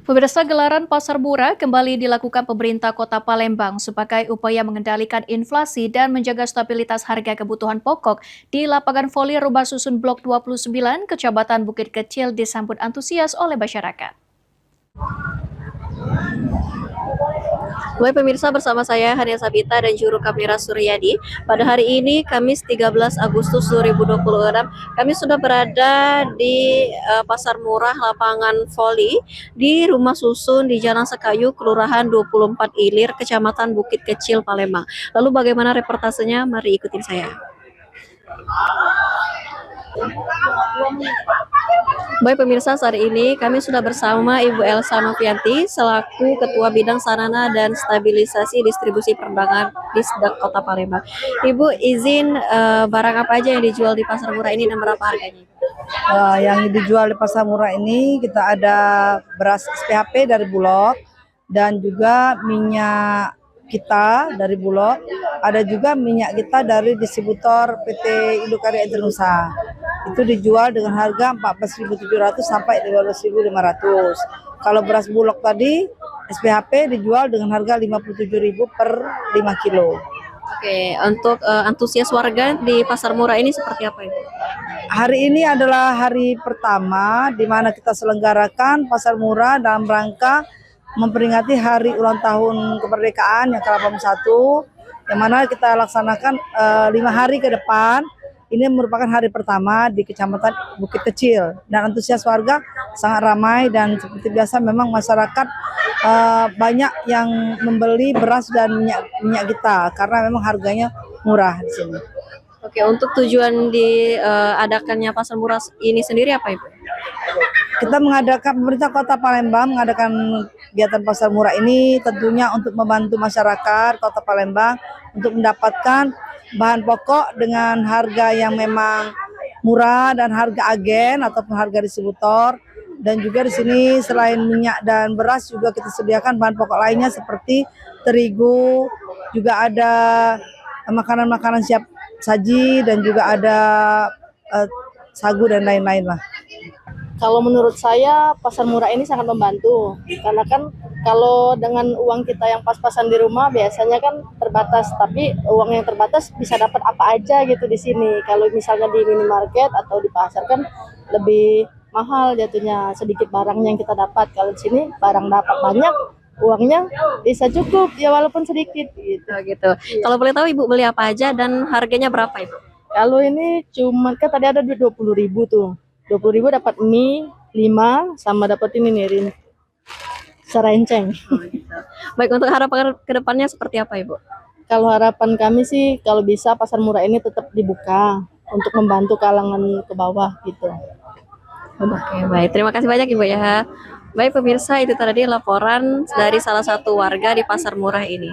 Pemirsa, gelaran pasar murah kembali dilakukan pemerintah Kota Palembang sebagai upaya mengendalikan inflasi dan menjaga stabilitas harga kebutuhan pokok di lapangan voli Rumah Susun Blok 29, Kecamatan Bukit Kecil disambut antusias oleh masyarakat. Baik pemirsa, bersama saya Hania Sabita dan juru kamera Suryadi. Pada hari ini Kamis 13 Agustus 2026, kami sudah berada di pasar murah lapangan voli di Rumah Susun di Jalan Sekayu, Kelurahan 24 Ilir, Kecamatan Bukit Kecil, Palembang. Lalu bagaimana reportasenya? Mari ikutin saya. Baik pemirsa, saat ini kami sudah bersama Ibu Elsa Novianti selaku Ketua Bidang Sarana dan Stabilisasi Distribusi Perdagangan Disdak Kota Palembang. Ibu izin barang apa aja yang dijual di pasar murah ini dan berapa harganya? Yang dijual di pasar murah ini kita ada beras SPHP dari Bulog dan juga minyak kita dari Bulog, ada juga minyak kita dari distributor PT Indokarya Internusa. Itu dijual dengan harga 14.700 sampai 15.500. Kalau beras Bulog tadi SPHP dijual dengan harga 57.000 per 5 kilo. Oke, untuk antusias warga di pasar murah ini seperti apa Ibu? Hari ini adalah hari pertama di mana kita selenggarakan pasar murah dalam rangka memperingati hari ulang tahun kemerdekaan yang ke-81, yang mana kita laksanakan 5 hari ke depan. Ini merupakan hari pertama di Kecamatan Bukit Kecil dan antusias warga sangat ramai, dan seperti biasa memang masyarakat banyak yang membeli beras dan minyak kita karena memang harganya murah di sini. Oke, untuk tujuan diadakannya pasar murah ini sendiri apa Ibu? Kita pemerintah Kota Palembang mengadakan kegiatan pasar murah ini tentunya untuk membantu masyarakat Kota Palembang untuk mendapatkan bahan pokok dengan harga yang memang murah dan harga agen ataupun harga distributor. Dan juga di sini selain minyak dan beras juga kita sediakan bahan pokok lainnya seperti terigu, juga ada makanan-makanan siap saji, dan juga ada sagu dan lain-lain lah. Kalau menurut saya pasar murah ini sangat membantu, karena kan kalau dengan uang kita yang pas-pasan di rumah biasanya kan terbatas, tapi uang yang terbatas bisa dapat apa aja gitu di sini. Kalau misalnya di minimarket atau di pasar kan lebih mahal jatuhnya, sedikit barangnya yang kita dapat. Kalau di sini barang dapat banyak, uangnya bisa cukup ya walaupun sedikit gitu. Gitu. Iya. Kalau boleh tahu Ibu beli apa aja dan harganya berapa Ibu? Kalau ini cuma kan tadi ada 20.000 tuh. 20.000 dapat mie 5 sama dapat ini nih serenceng. Baik, untuk harapan kedepannya seperti apa Ibu? Kalau harapan kami sih kalau bisa pasar murah ini tetap dibuka untuk membantu kalangan ke bawah gitu. Oke, baik. Terima kasih banyak Ibu ya. Baik pemirsa, itu tadi laporan dari salah satu warga di pasar murah ini.